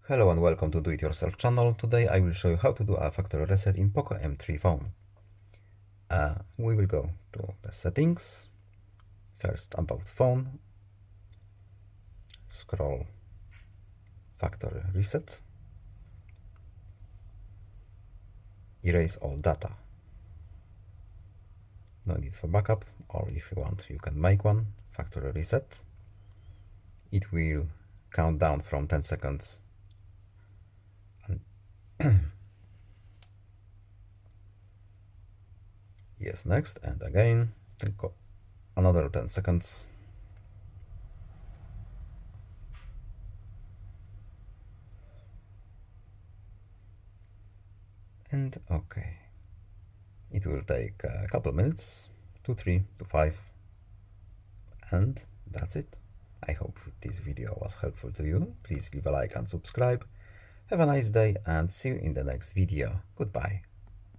Hello and welcome to Do It Yourself channel. Today I will show you how to do a factory reset in POCO M3 phone. We will go to the settings, first about phone, scroll factory reset, erase all data. No need for backup, or if you want you can make one, factory reset. It will count down from 10 seconds yes, next, and again, another 10 seconds. And okay. It will take a couple minutes, 2, 3 to 5, and that's it. I hope this video was helpful to you. Please leave a like and subscribe. Have a nice day and see you in the next video. Goodbye.